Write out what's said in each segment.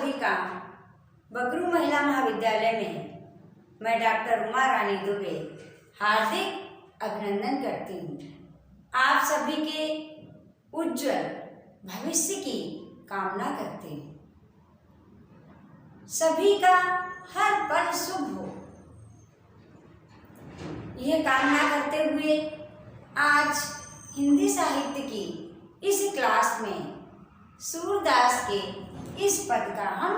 सभी का बगरू महिला महाविद्यालय में मैं डॉक्टर उमा रानी दुबे हार्दिक अभिनंदन करती हूँ। आप सभी के उज्जवल भविष्य की कामना करती हूँ। सभी का हर पल शुभ हो, यह कामना करते हुए आज हिंदी साहित्य की इस क्लास में सूरदास के इस पद का हम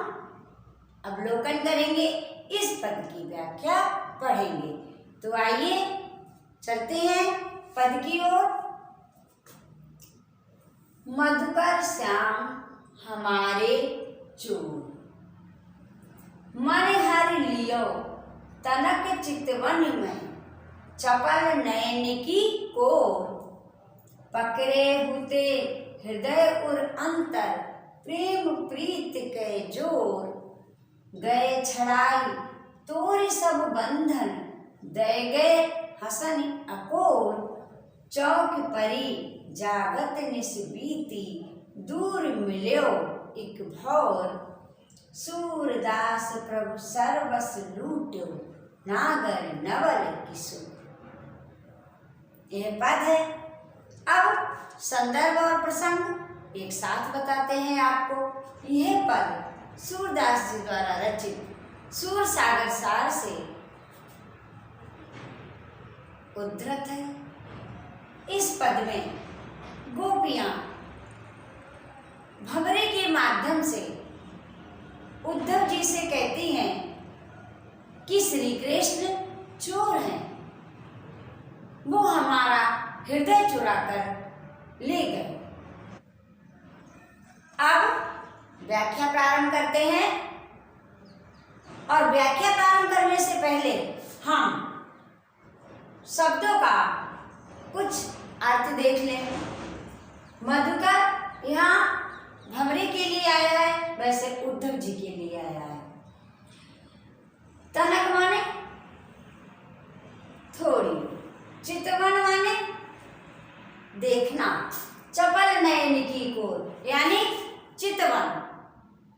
अवलोकन करेंगे, इस पद की व्याख्या पढ़ेंगे। तो आइए चलते हैं पद की ओर। मधुकर श्याम हमारे चोर, मन हर लियो तनक चितवन में, चपल नयन की कोर, पकड़े हुते हृदय उर अंतर, प्रेम प्रीत के जोर, गए छड़ाई तोरे सब बंधन, दे गए हसन अकोर, चौक परी जागत निस बीती, दूर मिल्यो एक भौर, सूरदास प्रभु सर्वस लूट्यो, नागर नवल किशोर। यह पद है। अब संदर्भ और प्रसंग एक साथ बताते हैं आपको। यह पद सूरदास जी द्वारा रचित सूर सागर सार से उद्धृत है। इस पद में गोपियां भंवरे के माध्यम से उद्धव जी से कहती हैं कि श्री कृष्ण चोर हैं, वो हमारा हृदय चुरा कर ले गए। अब व्याख्या प्रारंभ करते हैं, और व्याख्या प्रारंभ करने से पहले हम शब्दों का कुछ अर्थ देख लें। मधुकर यहाँ भंवरे के लिए आया है, वैसे उद्धव जी के लिए आया है। तनक माने थोड़ी, चितवन माने देखना, चपल नयन की कोर यानी चितवन,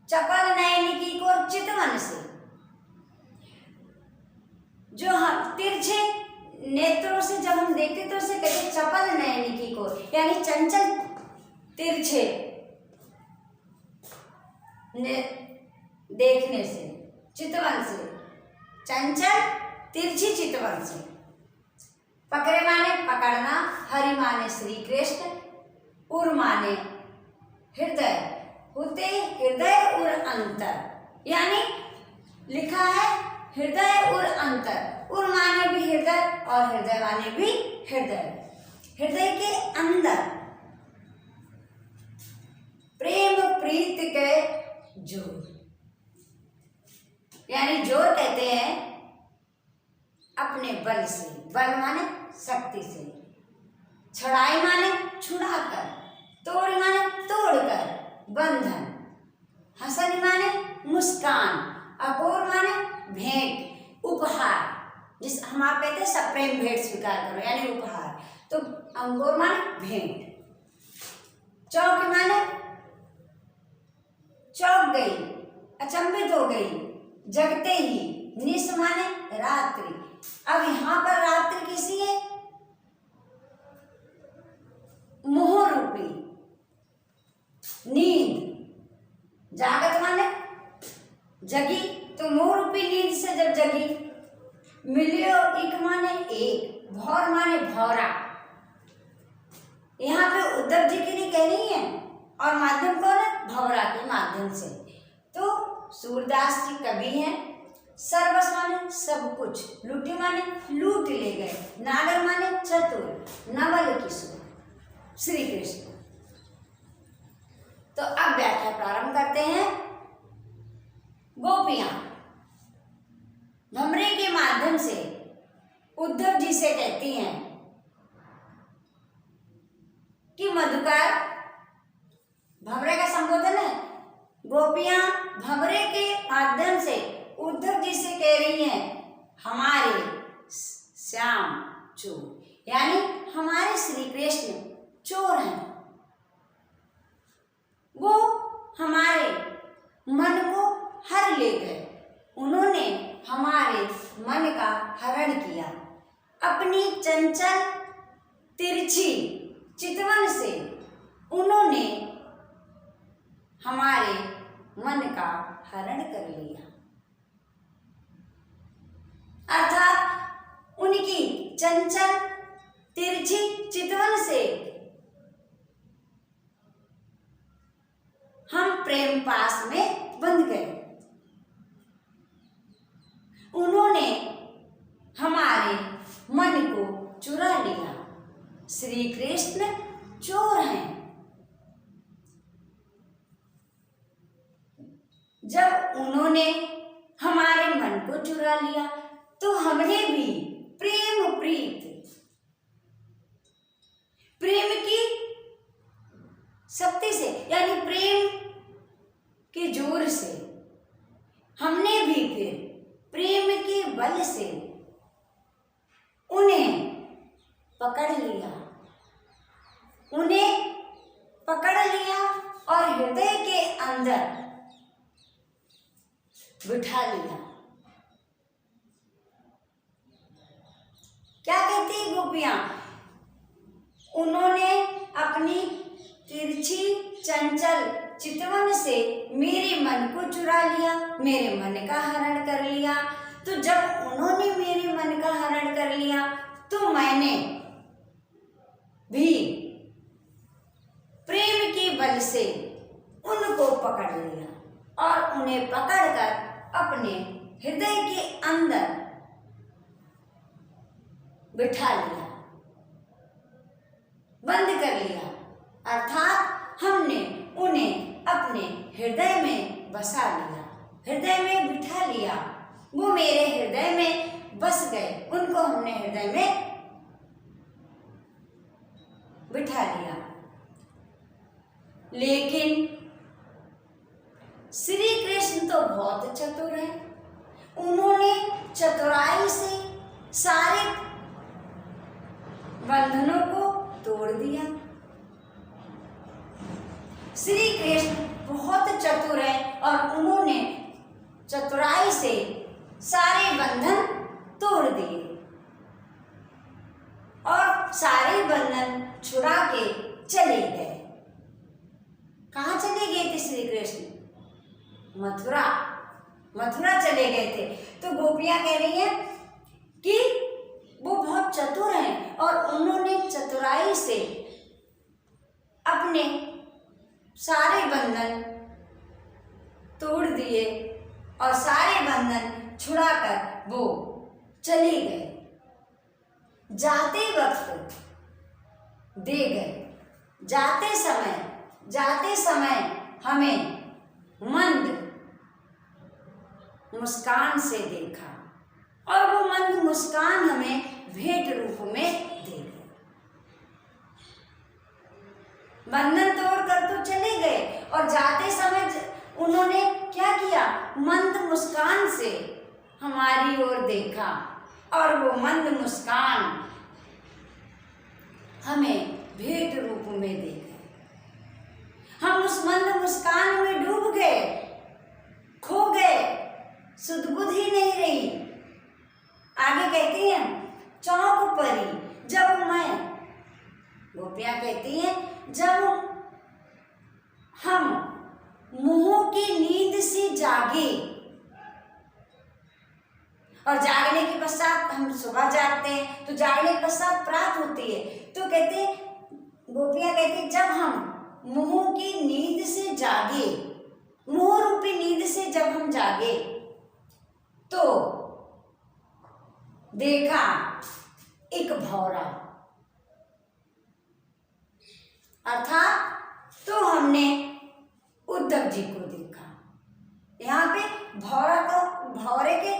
चपल नयन की कोर चितवन से, जो हम तिरछे नेत्रों से जब हम देखते तो उसे कहते चपल नयन की कोर, यानी चंचल तिरछे देखने से, चितवन से, चंचल तिरछी चितवन से। पकड़े माने पकड़ना, हरि माने श्री कृष्ण, उर माने हृदय, होते हृदय उर अंतर, यानी लिखा है हृदय उर अंतर, उर माने भी हृदय और हृदय माने भी हृदय, हृदय के अंदर प्रेम प्रीत के जोर, यानी जोर कहते हैं अपने बल से, बल माने शक्ति से, छड़ाई माने छुड़ाकर, तोड़ माने तोड़कर, बंधन, हसन माने मुस्कान, अकोर माने भेंट, उपहार, जिस हम आप कहते हैं सब प्रेम भेंट स्वीकार करो यानी उपहार, तो अंगोर माने भेंट, चौक माने चौक गई, अचंभित हो गई, जगते ही, निस माने रात्रि। अब यहां पर रात्रि किसी है मोह रूपी नींद, जागत माने जगी, तो मोह रूपी नींद से जब जगी, मिलियो एक माने एक, भौर माने भौरा। यहाँ पे उद्धव जी के लिए कह रही है और माध्यम कौन है? भौरा के माध्यम से। तो सूरदास जी कवि हैं। सर्वस माने सब कुछ, लूटी माने लूट ले गए, नागर माने चतुर, नवल किशोर, श्री कृष्ण। तो अब व्याख्या प्रारंभ करते हैं। गोपियां भंवरे के माध्यम से उद्धव जी से कहती हैं कि मधुकर, भंवरे का संबोधन है, गोपियां भंवरे के माध्यम से उद्धव जी से कह रही हैं हमारे श्याम चोर, यानी हमारे श्री कृष्ण चोर हैं। वो हमारे मन को हमारे मन का हरण कर लिया। अर्थात उनकी चंचल तिरछी चितवन से हम प्रेम पास में बंध गए। उन्होंने हमारे मन को चुरा लिया। श्री कृष्ण चोर हैं। जब उन्होंने हमारे मन को चुरा लिया तो हमने भी प्रेम की शक्ति से यानी प्रेम के जोर से हमने भी फिर प्रेम के बल से उन्हें पकड़ लिया और हृदय के अंदर बिठा लिया। क्या कहती गोपियां? उन्होंने अपनी तिरछी चंचल चितवन से मेरे मन को चुरा लिया, मेरे मन का हरण कर लिया। तो जब उन्होंने मेरे मन का हरण कर लिया तो मैंने भी प्रेम के बल से उनको पकड़ लिया और उन्हें पकड़कर अपने हृदय के अंदर बिठा लिया, बंद कर लिया। अर्थात हमने उन्हें अपने हृदय में बसा लिया, हृदय में बिठा लिया। वो मेरे हृदय में बस गए, उनको हमने हृदय में बिठा लिया। लेकिन श्री कृष्ण तो बहुत चतुर है। उन्होंने चतुराई से सारे बंधनों को तोड़ दिया। श्री कृष्ण बहुत चतुर है और उन्होंने चतुराई से सारे बंधन तोड़ दिए और सारे बंधन छुड़ा के चले गए। कहाँ चले गए थे श्री कृष्ण? मथुरा चले गए थे। तो गोपियां कह रही हैं कि वो बहुत चतुर हैं और उन्होंने चतुराई से अपने सारे बंधन तोड़ दिए और सारे बंधन छुड़ाकर वो चले गए। जाते वक्त दे गए, जाते समय हमें मंद मुस्कान से देखा और वो मंद मुस्कान हमें भेंट रूप में दे गए। बंधन तोड़कर तो चले गए और जाते समय उन्होंने क्या किया? मंद मुस्कान से हमारी ओर देखा और वो मंद मुस्कान हमें भेंट रूप में दे गए। हम उस मंद मुस्कान में डूब गए, खो गए, सुध बुध ही नहीं रही। आगे कहती हैं, चौंक पड़ी जब मैं, गोपियां कहती हैं, जब हम मोह की नींद से जागे और जागने के पश्चात हम सुबह जागते हैं तो जागने के पश्चात प्रात होती है। तो कहते, गोपियां कहती, जब हम मोह की नींद से जागे, मोह रूपी नींद से जब हम जागे तो देखा एक भौरा। अर्थात तो हमने उद्धव जी को देखा। यहाँ पे भौरा को, भौरे के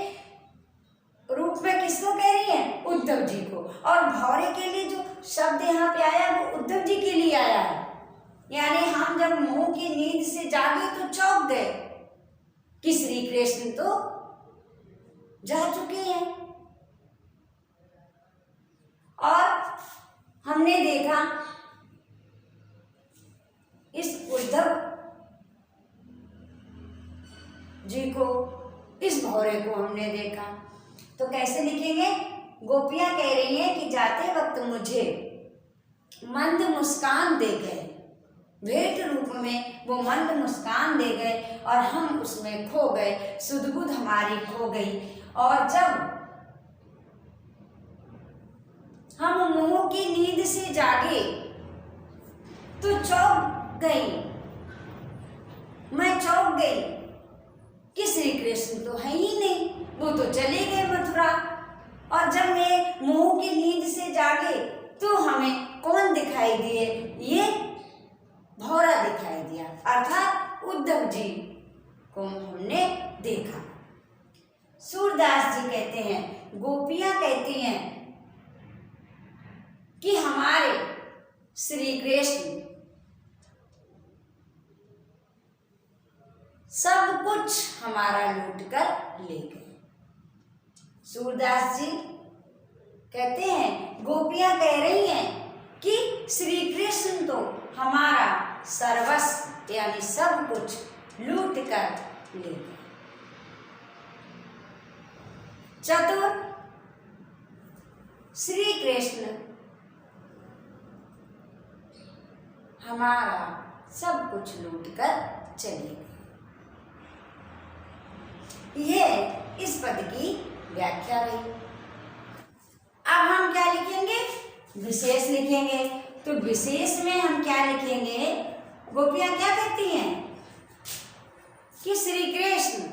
रूप में किसको कह रही है? उद्धव जी को। और भौरे के लिए जो शब्द यहाँ पे आया वो उद्धव जी के लिए आया है। यानी हम जब मोह की नींद से जागे तो चौंक गए कि श्री कृष्ण तो जा चुके हैं। और हमने देखा इस उद्धव जी को, इस भौरे को हमने देखा। तो कैसे लिखेंगे? गोपियां कह रही हैं कि जाते वक्त मुझे मंद मुस्कान दे गए भेंट रूप में वो मंद मुस्कान दे गए और हम उसमें खो गए, सुध-बुध हमारी खो गई। और जब हम मोह की नींद से जागे तो चौंक गई, मैं चौंक गई कि श्री कृष्ण तो है ही नहीं, वो तो चले गए मथुरा। और जब मैं मोह की नींद से जागे तो हमें कौन दिखाई दिए? ये भौरा दिखाई दिया, अर्थात उद्धव जी को हमने देखा। सूरदास जी कहते हैं, गोपियां कहती हैं कि हमारे श्री कृष्ण सब कुछ हमारा लूट कर ले गए। सूरदास जी कहते हैं, गोपियां कह रही हैं कि श्री कृष्ण तो हमारा सर्वस्व यानी सब कुछ लूट कर ले गए। चतुर श्री कृष्ण हमारा सब कुछ लूट कर चले गए। यह इस पद की व्याख्या रही। अब हम क्या लिखेंगे? विशेष लिखेंगे। तो विशेष में हम क्या लिखेंगे? गोपियां क्या कहती हैं कि श्री कृष्ण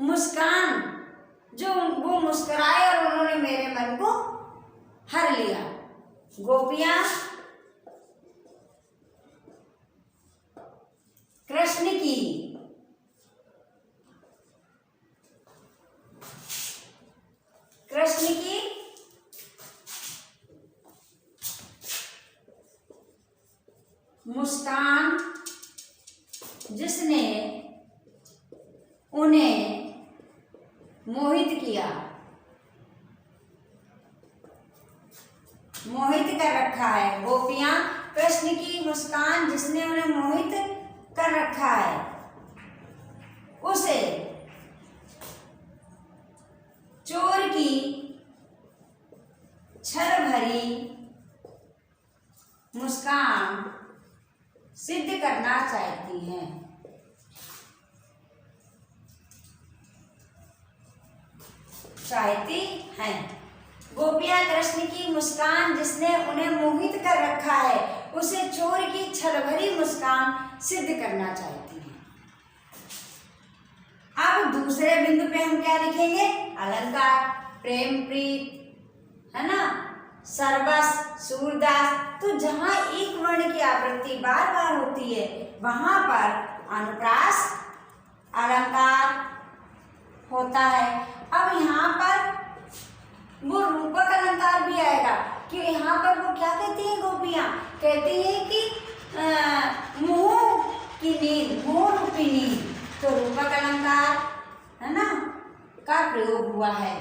मुस्कान, जो वो मुस्कुराए और उन्होंने मेरे मन को हर लिया। गोपियां कृष्ण की मुस्कान जिसने उन्हें मोहित किया, मोहित कर रखा है। गोपियां कृष्ण की मुस्कान जिसने उन्हें मोहित कर रखा है, उसे चोर की छल भरी मुस्कान सिद्ध करना चाहती हैं। गोपियां कृष्ण की मुस्कान जिसने उन्हें मोहित कर रखा है, उसे चोर की छल भरी मुस्कान सिद्ध करना चाहती हैं। अब दूसरे बिंदु पे हम क्या लिखेंगे? अलंकार, प्रेम प्रीत, है ना, सर्वस, सूरदास। तो जहां एक वर्ण की आवृत्ति बार बार होती है, वहां पर अनुप्रास अलंकार होता है। अब यहाँ पर वो रूपक अलंकार भी आएगा कि यहाँ पर वो क्या कहती है? गोपियां कहती हैं कि मोह की नींद, मोह रूपी नींद। तो रूपक अलंकार, है ना, का प्रयोग हुआ है,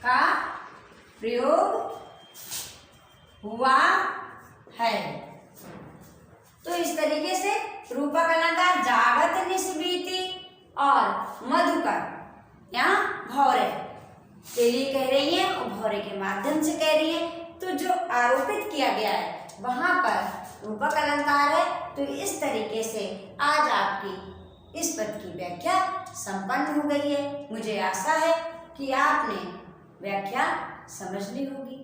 का प्रयोग हुआ है। तो इस तरीके से रूपक अलंकार जागत निस्बीति और मधुकर यहाँ भौरे के लिए कह रही है और भौरे के माध्यम से कह रही है। तो जो आरोपित किया गया है वहां पर रूपक अलंकार है। तो इस तरीके से आज आपकी इस पद की व्याख्या संपन्न हो गई है। मुझे आशा है कि आपने व्याख्या समझ ली होगी।